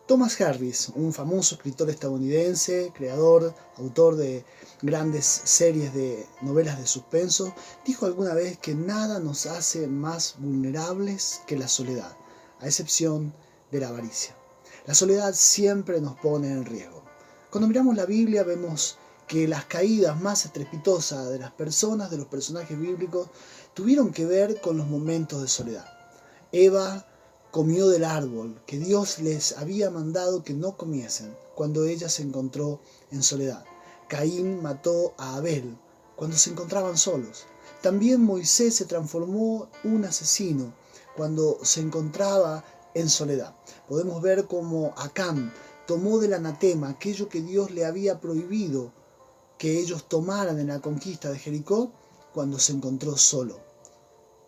Thomas Harris, un famoso escritor estadounidense, autor de grandes series de novelas de suspenso, dijo alguna vez que nada nos hace más vulnerables que la soledad, a excepción de la avaricia. La soledad siempre nos pone en riesgo. Cuando miramos la Biblia vemos que las caídas más estrepitosas de las personas, de los personajes bíblicos, tuvieron que ver con los momentos de soledad. Eva comió del árbol que Dios les había mandado que no comiesen cuando ella se encontró en soledad. Caín mató a Abel cuando se encontraban solos. También Moisés se transformó en un asesino cuando se encontraba en soledad. Podemos ver cómo Acán tomó del anatema aquello que Dios le había prohibido que ellos tomaran en la conquista de Jericó cuando se encontró solo.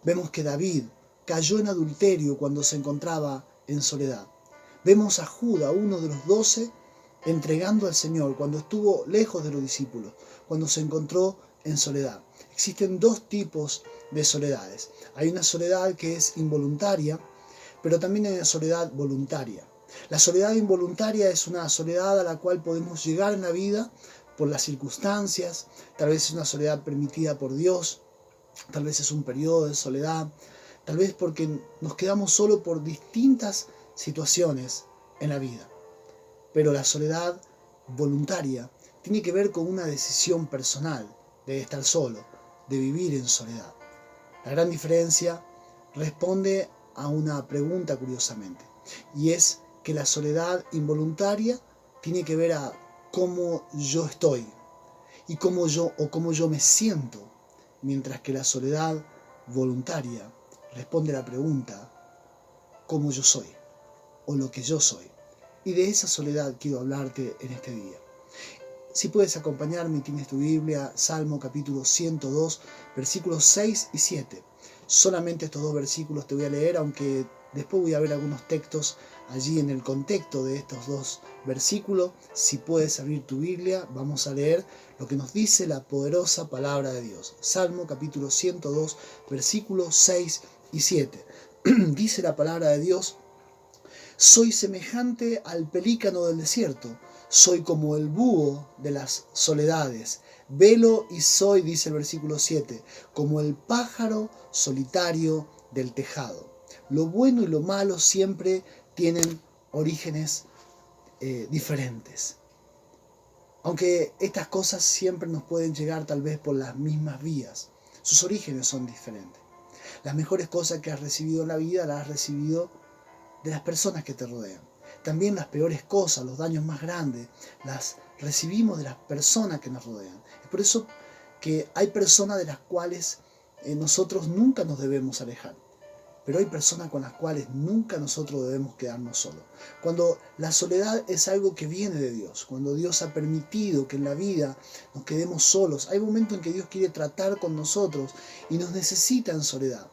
Vemos que David cayó en adulterio cuando se encontraba en soledad. Vemos a Judas, uno de los 12, entregando al Señor cuando estuvo lejos de los discípulos, cuando se encontró en soledad. Existen dos tipos de soledades. Hay una soledad que es involuntaria, pero también hay una soledad voluntaria. La soledad involuntaria es una soledad a la cual podemos llegar en la vida por las circunstancias, tal vez es una soledad permitida por Dios, tal vez es un periodo de soledad, tal vez porque nos quedamos solo por distintas situaciones en la vida. Pero la soledad voluntaria tiene que ver con una decisión personal de estar solo, de vivir en soledad. La gran diferencia responde a una pregunta curiosamente, y es que la soledad involuntaria tiene que ver a cómo yo estoy y cómo yo me siento, mientras que la soledad voluntaria responde a la pregunta cómo yo soy o lo que yo soy. Y de esa soledad quiero hablarte en este día. Si puedes acompañarme y tienes tu Biblia, Salmo capítulo 102, versículos 6 y 7. Solamente estos dos versículos te voy a leer, aunque después voy a ver algunos textos allí en el contexto de estos dos versículos. Si puedes abrir tu Biblia, vamos a leer lo que nos dice la poderosa palabra de Dios. Salmo capítulo 102, versículos 6 y 7. Dice la palabra de Dios: soy semejante al pelícano del desierto, soy como el búho de las soledades. Velo y soy, dice el versículo 7, como el pájaro solitario del tejado. Lo bueno y lo malo siempre tienen orígenes diferentes. Aunque estas cosas siempre nos pueden llegar tal vez por las mismas vías, sus orígenes son diferentes. Las mejores cosas que has recibido en la vida las has recibido de las personas que te rodean. También las peores cosas, los daños más grandes, las recibimos de las personas que nos rodean. Es por eso que hay personas de las cuales nosotros nunca nos debemos alejar. Pero hay personas con las cuales nunca nosotros debemos quedarnos solos. Cuando la soledad es algo que viene de Dios, cuando Dios ha permitido que en la vida nos quedemos solos, hay momentos en que Dios quiere tratar con nosotros y nos necesita en soledad.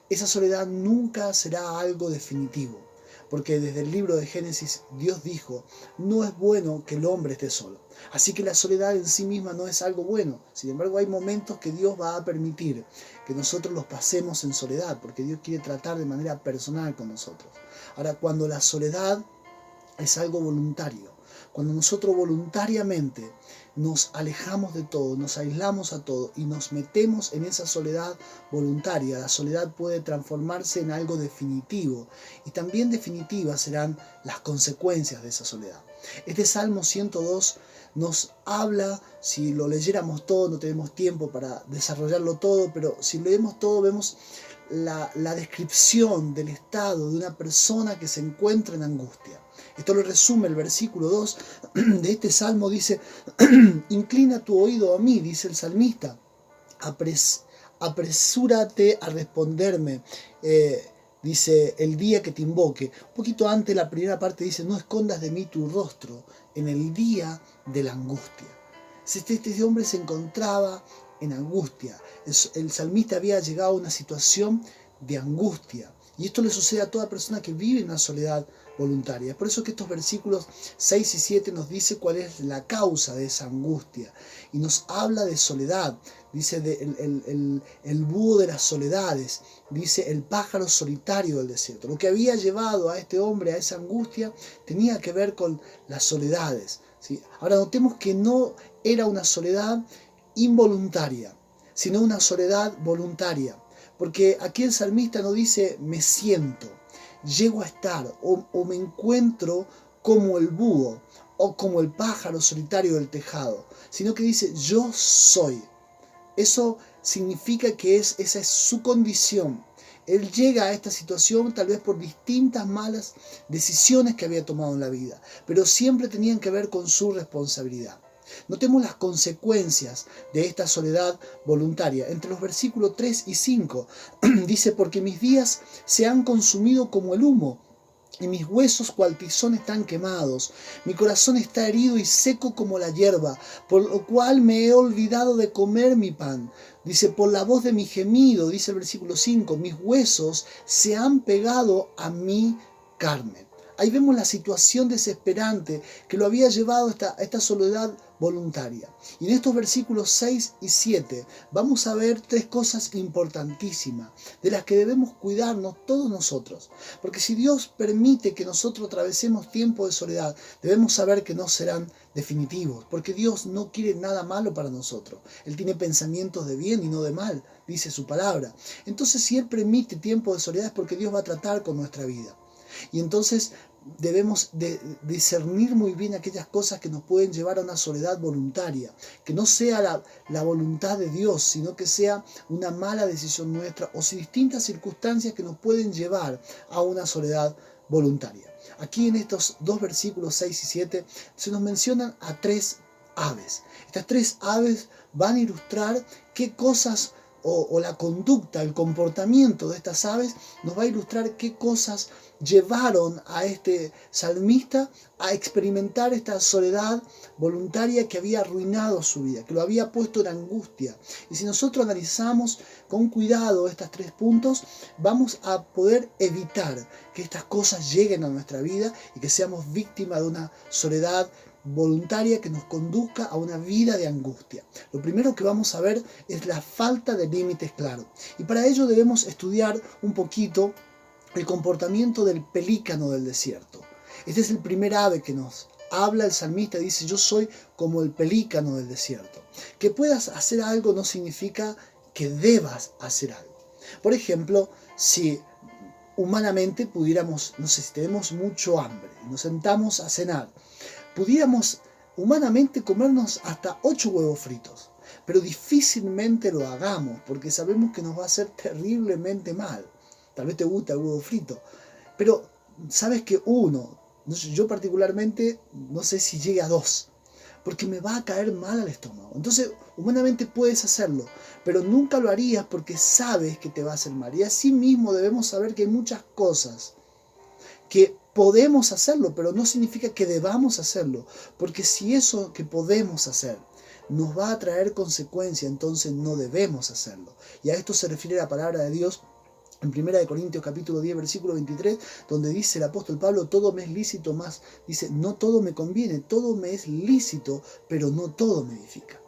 Esa soledad nunca será algo definitivo, porque desde el libro de Génesis Dios dijo: no es bueno que el hombre esté solo. Así que la soledad en sí misma no es algo bueno. Sin embargo, hay momentos que Dios va a permitir que nosotros los pasemos en soledad, porque Dios quiere tratar de manera personal con nosotros. Ahora, cuando la soledad es algo voluntario, cuando nosotros voluntariamente nos alejamos de todo, nos aislamos a todo y nos metemos en esa soledad voluntaria, la soledad puede transformarse en algo definitivo, y también definitivas serán las consecuencias de esa soledad. Este Salmo 102 nos habla, si lo leyéramos todo, no tenemos tiempo para desarrollarlo todo, pero si leemos todo vemos la descripción del estado de una persona que se encuentra en angustia. Esto lo resume el versículo 2 de este salmo, dice: inclina tu oído a mí, dice el salmista, apresúrate a responderme, dice, el día que te invoque. Un poquito antes, la primera parte dice: no escondas de mí tu rostro en el día de la angustia. Este hombre se encontraba en angustia. El salmista había llegado a una situación de angustia. Y esto le sucede a toda persona que vive en una soledad voluntaria. Es por eso que estos versículos 6 y 7 nos dice cuál es la causa de esa angustia. Y nos habla de soledad. Dice el búho de las soledades. Dice el pájaro solitario del desierto. Lo que había llevado a este hombre a esa angustia tenía que ver con las soledades, ¿sí? Ahora notemos que no era una soledad involuntaria, sino una soledad voluntaria. Porque aquí el salmista no dice me siento, llego a estar o me encuentro como el búho o como el pájaro solitario del tejado, sino que dice yo soy. Eso significa que esa es su condición. Él llega a esta situación tal vez por distintas malas decisiones que había tomado en la vida, pero siempre tenían que ver con su responsabilidad. Notemos las consecuencias de esta soledad voluntaria. Entre los versículos 3 y 5 dice, porque mis días se han consumido como el humo, y mis huesos cual tizón están quemados. Mi corazón está herido y seco como la hierba, por lo cual me he olvidado de comer mi pan. Dice, por la voz de mi gemido, dice el versículo 5, mis huesos se han pegado a mi carne. Ahí vemos la situación desesperante que lo había llevado a esta soledad voluntaria. Y en estos versículos 6 y 7 vamos a ver tres cosas importantísimas de las que debemos cuidarnos todos nosotros. Porque si Dios permite que nosotros atravesemos tiempos de soledad, debemos saber que no serán definitivos. Porque Dios no quiere nada malo para nosotros. Él tiene pensamientos de bien y no de mal, dice su palabra. Entonces si Él permite tiempos de soledad es porque Dios va a tratar con nuestra vida. Y entonces debemos discernir muy bien aquellas cosas que nos pueden llevar a una soledad voluntaria, que no sea la voluntad de Dios, sino que sea una mala decisión nuestra o si distintas circunstancias que nos pueden llevar a una soledad voluntaria. Aquí en estos dos versículos 6 y 7 se nos mencionan a tres aves. Estas tres aves van a ilustrar qué cosas o la conducta, el comportamiento de estas aves nos va a ilustrar qué cosas llevaron a este salmista a experimentar esta soledad voluntaria que había arruinado su vida, que lo había puesto en angustia. Y si nosotros analizamos con cuidado estos tres puntos, vamos a poder evitar que estas cosas lleguen a nuestra vida y que seamos víctimas de una soledad voluntaria que nos conduzca a una vida de angustia. Lo primero que vamos a ver es la falta de límites claros. Y para ello debemos estudiar un poquito el comportamiento del pelícano del desierto. Este es el primer ave que nos habla el salmista. Dice, yo soy como el pelícano del desierto. Que puedas hacer algo no significa que debas hacer algo. Por ejemplo, si humanamente pudiéramos, no sé, si tenemos mucho hambre y nos sentamos a cenar, pudiéramos humanamente comernos hasta 8 huevos fritos, pero difícilmente lo hagamos porque sabemos que nos va a hacer terriblemente mal. Tal vez te gusta el huevo frito, pero sabes que uno, yo particularmente no sé si llegue a 2, porque me va a caer mal al estómago. Entonces humanamente puedes hacerlo, pero nunca lo harías porque sabes que te va a hacer mal. Y así mismo debemos saber que hay muchas cosas que podemos hacerlo, pero no significa que debamos hacerlo, porque si eso que podemos hacer nos va a traer consecuencias, entonces no debemos hacerlo. Y a esto se refiere la palabra de Dios en 1 Corintios capítulo 10 versículo 23, donde dice el apóstol Pablo, todo me es lícito, más dice, no todo me conviene, todo me es lícito, pero no todo me edifica.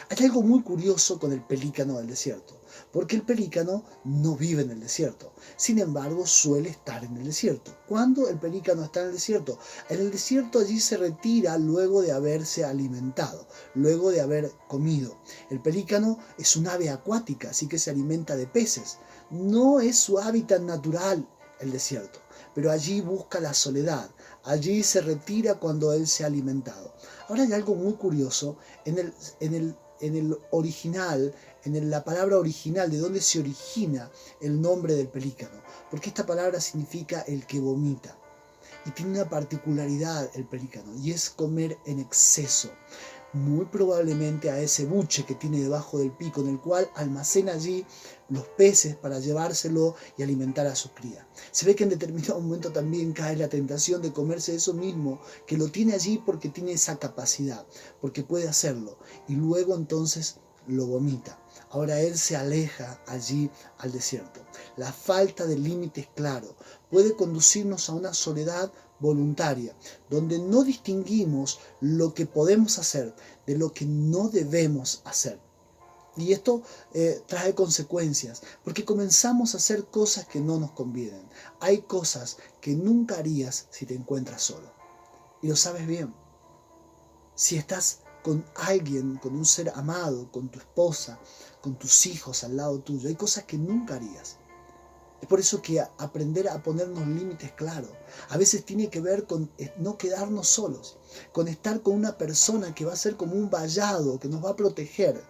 Hay algo muy curioso con el pelícano del desierto, porque el pelícano no vive en el desierto, sin embargo suele estar en el desierto. ¿Cuándo el pelícano está en el desierto? En el desierto allí se retira luego de haberse alimentado, luego de haber comido. El pelícano es un ave acuática, así que se alimenta de peces. No es su hábitat natural el desierto, pero allí busca la soledad, allí se retira cuando él se ha alimentado. Ahora hay algo muy curioso en el original, la palabra original, de donde se origina el nombre del pelícano, porque esta palabra significa el que vomita, y tiene una particularidad el pelícano, y es comer en exceso. Muy probablemente a ese buche que tiene debajo del pico, en el cual almacena allí los peces para llevárselo y alimentar a sus crías. Se ve que en determinado momento también cae la tentación de comerse eso mismo, que lo tiene allí porque tiene esa capacidad, porque puede hacerlo, y luego entonces lo vomita. Ahora él se aleja allí al desierto. La falta de límites claros puede conducirnos a una soledad voluntaria, donde no distinguimos lo que podemos hacer de lo que no debemos hacer. Y esto trae consecuencias, porque comenzamos a hacer cosas que no nos convienen. Hay cosas que nunca harías si te encuentras solo. Y lo sabes bien. Si estás con alguien, con un ser amado, con tu esposa, con tus hijos al lado tuyo, hay cosas que nunca harías. Es por eso que aprender a ponernos límites claros. A veces tiene que ver con no quedarnos solos, con estar con una persona que va a ser como un vallado, que nos va a proteger,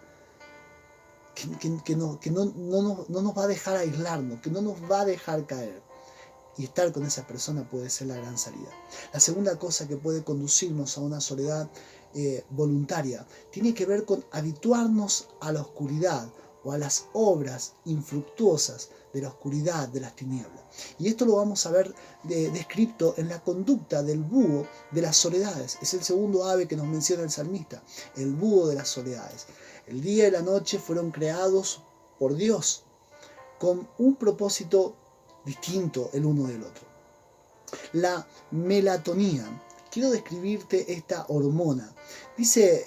que no nos va a dejar aislarnos, que no nos va a dejar caer. Y estar con esa persona puede ser la gran salida. La segunda cosa que puede conducirnos a una soledad voluntaria tiene que ver con habituarnos a la oscuridad o a las obras infructuosas de la oscuridad, de las tinieblas. Y esto lo vamos a ver descrito en la conducta del búho de las soledades. Es el segundo ave que nos menciona el salmista, el búho de las soledades. El día y la noche fueron creados por Dios con un propósito distinto el uno del otro. La melatonina. Quiero describirte esta hormona. Dice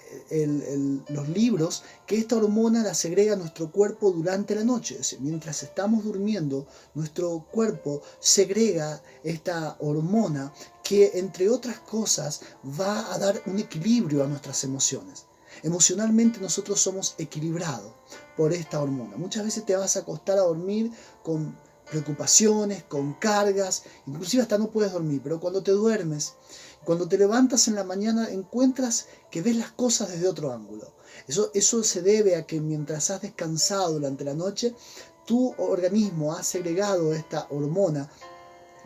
los libros que esta hormona la segrega nuestro cuerpo durante la noche. Mientras estamos durmiendo, nuestro cuerpo segrega esta hormona que, entre otras cosas, va a dar un equilibrio a nuestras emociones. Emocionalmente nosotros somos equilibrados por esta hormona. Muchas veces te vas a acostar a dormir con preocupaciones, con cargas, inclusive hasta no puedes dormir, pero cuando te duermes, cuando te levantas en la mañana, encuentras que ves las cosas desde otro ángulo. Eso se debe a que mientras has descansado durante la noche, tu organismo ha segregado esta hormona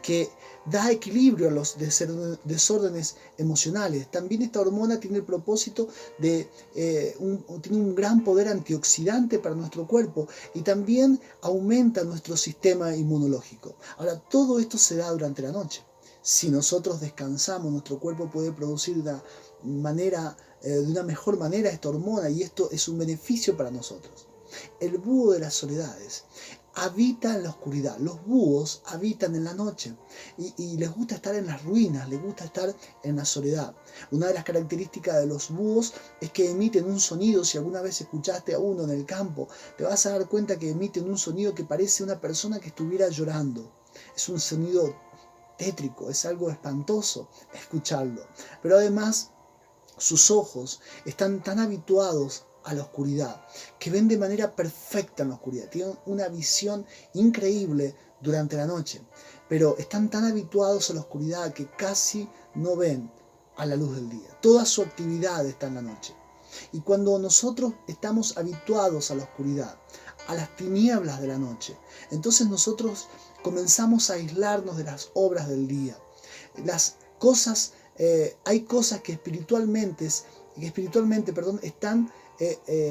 que da equilibrio a los desórdenes emocionales. También esta hormona tiene el propósito de, tiene un gran poder antioxidante para nuestro cuerpo y también aumenta nuestro sistema inmunológico. Ahora, todo esto se da durante la noche. Si nosotros descansamos, nuestro cuerpo puede producir de una mejor manera esta hormona, y esto es un beneficio para nosotros. El búho de las soledades habita en la oscuridad. Los búhos habitan en la noche y les gusta estar en las ruinas, les gusta estar en la soledad. Una de las características de los búhos es que emiten un sonido. Si alguna vez escuchaste a uno en el campo, te vas a dar cuenta que emiten un sonido que parece una persona que estuviera llorando. Es un sonido tétrico, es algo espantoso escucharlo. Pero además, sus ojos están tan habituados a la oscuridad, que ven de manera perfecta en la oscuridad, tienen una visión increíble durante la noche, pero están tan habituados a la oscuridad que casi no ven a la luz del día. Toda su actividad está en la noche. Y cuando nosotros estamos habituados a la oscuridad, a las tinieblas de la noche, entonces nosotros comenzamos a aislarnos de las obras del día. Hay cosas que espiritualmente están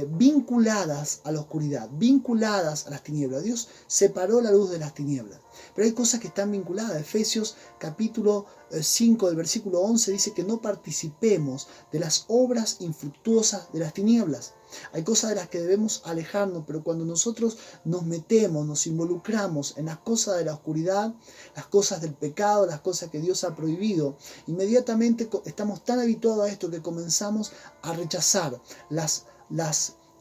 vinculadas a la oscuridad, vinculadas a las tinieblas. Dios separó la luz de las tinieblas, pero hay cosas que están vinculadas. Efesios capítulo 5 del versículo 11 dice que no participemos de las obras infructuosas de las tinieblas. Hay cosas de las que debemos alejarnos, pero cuando nosotros nos metemos, nos involucramos en las cosas de la oscuridad, las cosas del pecado, las cosas que Dios ha prohibido, inmediatamente estamos tan habituados a esto que comenzamos a rechazar las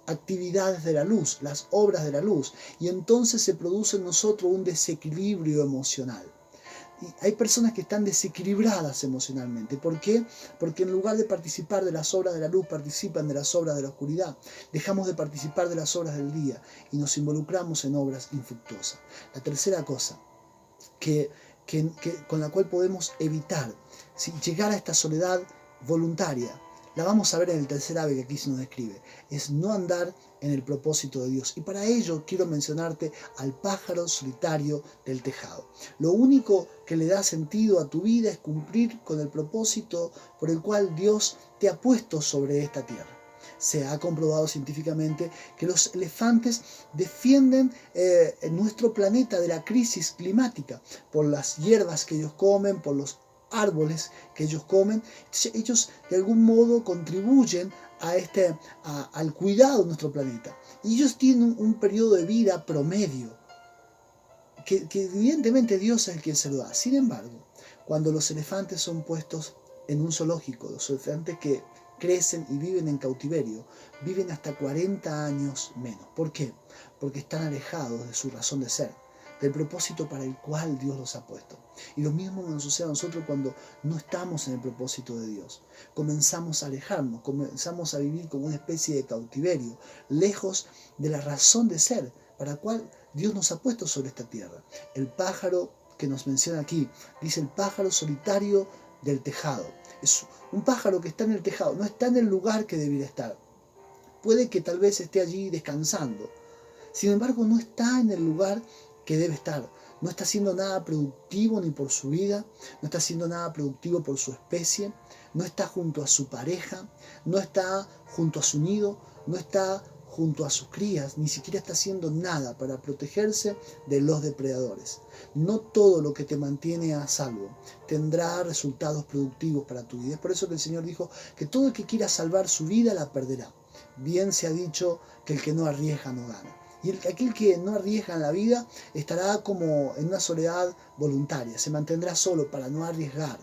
actividades de la luz, las obras de la luz, y entonces se produce en nosotros un desequilibrio emocional. Y hay personas que están desequilibradas emocionalmente. ¿Por qué? Porque en lugar de participar de las obras de la luz, participan de las obras de la oscuridad. Dejamos de participar de las obras del día y nos involucramos en obras infructuosas. La tercera cosa con la cual podemos evitar llegar a esta soledad voluntaria, la vamos a ver en el tercer ave que aquí se nos describe, es no andar en el propósito de Dios. Y para ello quiero mencionarte al pájaro solitario del tejado. Lo único que le da sentido a tu vida es cumplir con el propósito por el cual Dios te ha puesto sobre esta tierra. Se ha comprobado científicamente que los elefantes defienden nuestro planeta de la crisis climática por las hierbas que ellos comen, por los árboles que ellos comen. Entonces, ellos de algún modo contribuyen al cuidado de nuestro planeta. Y ellos tienen un periodo de vida promedio, que evidentemente Dios es el quien se lo da. Sin embargo, cuando los elefantes son puestos en un zoológico, los elefantes que crecen y viven en cautiverio, viven hasta 40 años menos. ¿Por qué? Porque están alejados de su razón de ser, del propósito para el cual Dios los ha puesto. Y lo mismo nos sucede a nosotros cuando no estamos en el propósito de Dios. Comenzamos a alejarnos, comenzamos a vivir como una especie de cautiverio, lejos de la razón de ser para la cual Dios nos ha puesto sobre esta tierra. El pájaro que nos menciona aquí, dice el pájaro solitario del tejado. Es un pájaro que está en el tejado, no está en el lugar que debería estar. Puede que tal vez esté allí descansando. Sin embargo, no está en el lugar que debe estar. No está haciendo nada productivo ni por su vida, no está haciendo nada productivo por su especie, no está junto a su pareja, no está junto a su nido, no está junto a sus crías, ni siquiera está haciendo nada para protegerse de los depredadores. No todo lo que te mantiene a salvo tendrá resultados productivos para tu vida. Es por eso que el Señor dijo que todo el que quiera salvar su vida la perderá. Bien se ha dicho que el que no arriesga no gana. Y aquel que no arriesga en la vida estará como en una soledad voluntaria, se mantendrá solo para no arriesgar.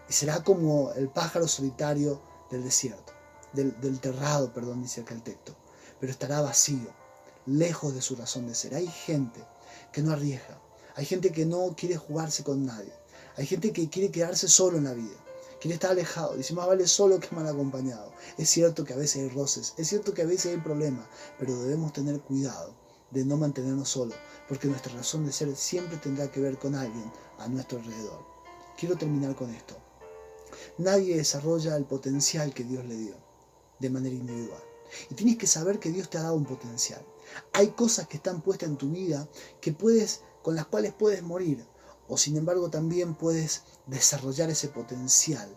Y será como el pájaro solitario del desierto, del terrado, perdón, dice acá el texto. Pero estará vacío, lejos de su razón de ser. Hay gente que no arriesga, hay gente que no quiere jugarse con nadie, hay gente que quiere quedarse solo en la vida, quiere estar alejado, dice más vale solo que mal acompañado. Es cierto que a veces hay roces, es cierto que a veces hay problemas, pero debemos tener cuidado de no mantenernos solos, porque nuestra razón de ser siempre tendrá que ver con alguien a nuestro alrededor. Quiero terminar con esto. Nadie desarrolla el potencial que Dios le dio de manera individual. Y tienes que saber que Dios te ha dado un potencial. Hay cosas que están puestas en tu vida con las cuales puedes morir, o sin embargo también puedes desarrollar ese potencial.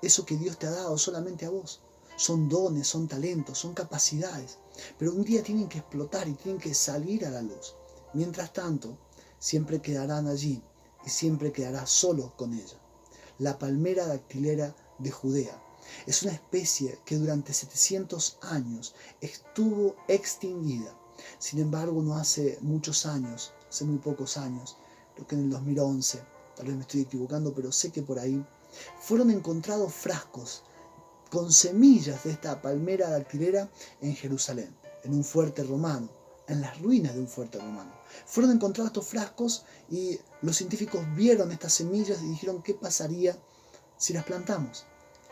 Eso que Dios te ha dado solamente a vos. Son dones, son talentos, son capacidades. Pero un día tienen que explotar y tienen que salir a la luz. Mientras tanto, siempre quedarán allí y siempre quedarás solo con ella. La palmera dactilera de Judea es una especie que durante 700 años estuvo extinguida. Sin embargo, no hace muchos años, hace muy pocos años, creo que en el 2011, tal vez me estoy equivocando, pero sé que por ahí, fueron encontrados frascos con semillas de esta palmera dactilera en Jerusalén, en un fuerte romano, en las ruinas de un fuerte romano. Fueron encontrados estos frascos y los científicos vieron estas semillas y dijeron, ¿qué pasaría si las plantamos?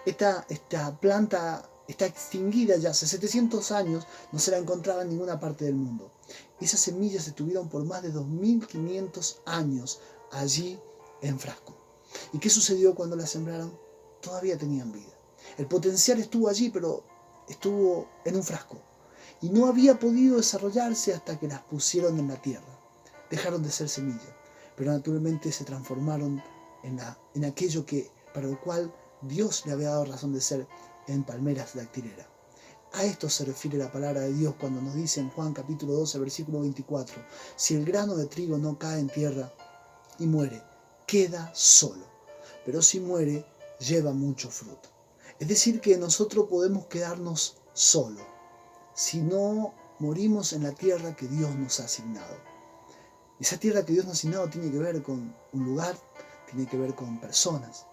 Esta planta está extinguida ya hace 700 años, no se la encontraba en ninguna parte del mundo. Esas semillas estuvieron por más de 2500 años allí en frasco. ¿Y qué sucedió cuando las sembraron? Todavía tenían vida. El potencial estuvo allí, pero estuvo en un frasco. Y no había podido desarrollarse hasta que las pusieron en la tierra. Dejaron de ser semillas, pero naturalmente se transformaron en aquello para lo cual Dios le había dado razón de ser, en palmeras dactileras. A esto se refiere la palabra de Dios cuando nos dice en Juan capítulo 12, versículo 24, si el grano de trigo no cae en tierra y muere, queda solo, pero si muere, lleva mucho fruto. Es decir, que nosotros podemos quedarnos solos si no morimos en la tierra que Dios nos ha asignado. Esa tierra que Dios nos ha asignado tiene que ver con un lugar, tiene que ver con personas.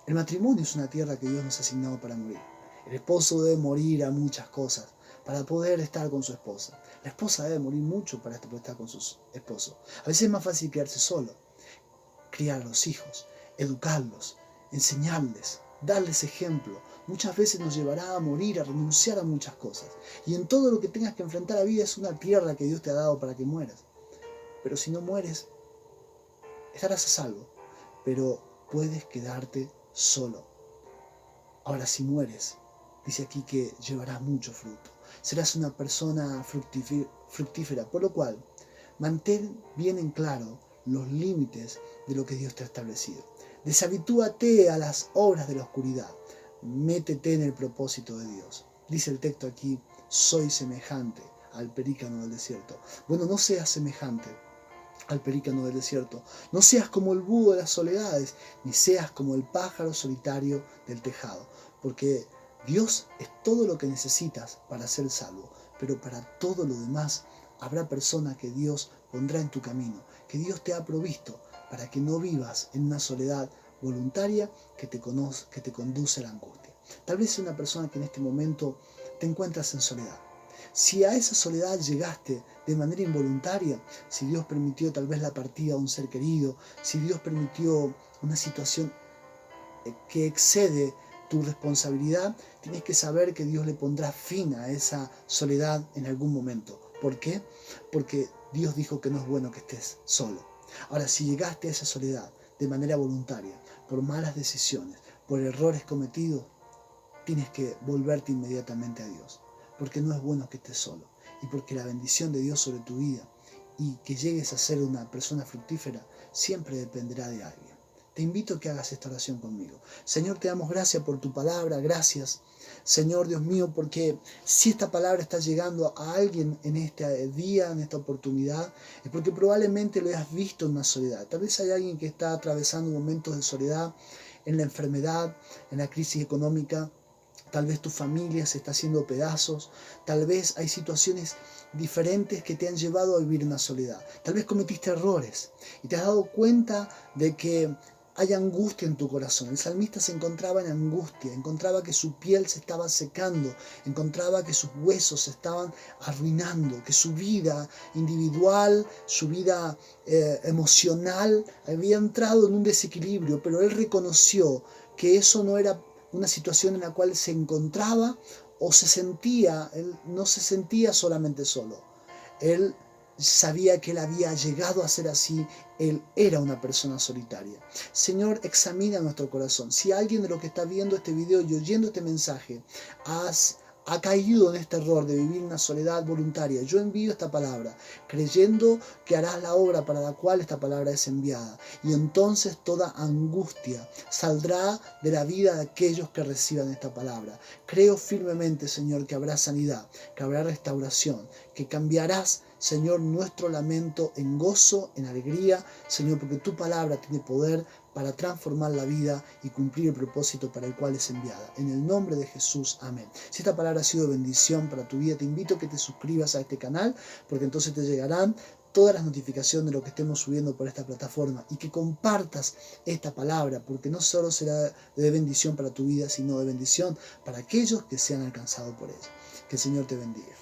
El matrimonio es una tierra que Dios nos ha asignado para morir. El esposo debe morir a muchas cosas para poder estar con su esposa. La esposa debe morir mucho para poder estar con su esposo. A veces es más fácil quedarse solo. Criar a los hijos, educarlos, enseñarles, darles ejemplo. Muchas veces nos llevará a morir, a renunciar a muchas cosas. Y en todo lo que tengas que enfrentar a la vida es una tierra que Dios te ha dado para que mueras. Pero si no mueres, estarás a salvo. Pero puedes quedarte solo. Ahora si mueres, dice aquí que llevarás mucho fruto. Serás una persona fructífera, por lo cual mantén bien en claro los límites de lo que Dios te ha establecido. Deshabitúate a las obras de la oscuridad. Métete en el propósito de Dios. Dice el texto aquí, soy semejante al pelícano del desierto. Bueno, no seas semejante al pelícano del desierto. No seas como el búho de las soledades, ni seas como el pájaro solitario del tejado. Porque Dios es todo lo que necesitas para ser salvo. Pero para todo lo demás habrá personas que Dios pondrá en tu camino, que Dios te ha provisto para que no vivas en una soledad voluntaria que te conduce a la angustia. Tal vez es una persona que en este momento te encuentras en soledad. Si a esa soledad llegaste de manera involuntaria, si Dios permitió tal vez la partida de un ser querido, si Dios permitió una situación que excede tu responsabilidad, tienes que saber que Dios le pondrá fin a esa soledad en algún momento. ¿Por qué? Porque Dios dijo que no es bueno que estés solo. Ahora, si llegaste a esa soledad de manera voluntaria, por malas decisiones, por errores cometidos, tienes que volverte inmediatamente a Dios, porque no es bueno que estés solo, y porque la bendición de Dios sobre tu vida y que llegues a ser una persona fructífera siempre dependerá de alguien. Te invito a que hagas esta oración conmigo. Señor, te damos gracias por tu palabra, gracias, Señor Dios mío, porque si esta palabra está llegando a alguien en este día, en esta oportunidad, es porque probablemente lo hayas visto en una soledad. Tal vez hay alguien que está atravesando momentos de soledad, en la enfermedad, en la crisis económica. Tal vez tu familia se está haciendo pedazos, tal vez hay situaciones diferentes que te han llevado a vivir una soledad. Tal vez cometiste errores y te has dado cuenta de que hay angustia en tu corazón. El salmista se encontraba en angustia, encontraba que su piel se estaba secando, encontraba que sus huesos se estaban arruinando, que su vida individual, su vida emocional había entrado en un desequilibrio, pero él reconoció que eso no era una situación en la cual se encontraba o se sentía. Él no se sentía solamente solo. Él sabía que él había llegado a ser así. Él era una persona solitaria. Señor, examina nuestro corazón. Si alguien de los que está viendo este video y oyendo este mensaje ha caído en este error de vivir una soledad voluntaria, yo envío esta palabra, creyendo que harás la obra para la cual esta palabra es enviada. Y entonces toda angustia saldrá de la vida de aquellos que reciban esta palabra. Creo firmemente, Señor, que habrá sanidad, que habrá restauración, que cambiarás, Señor, nuestro lamento en gozo, en alegría, Señor, porque tu palabra tiene poder para transformar la vida y cumplir el propósito para el cual es enviada. En el nombre de Jesús, amén. Si esta palabra ha sido de bendición para tu vida, te invito a que te suscribas a este canal, porque entonces te llegarán todas las notificaciones de lo que estemos subiendo por esta plataforma, y que compartas esta palabra, porque no solo será de bendición para tu vida, sino de bendición para aquellos que sean alcanzados por ella. Que el Señor te bendiga.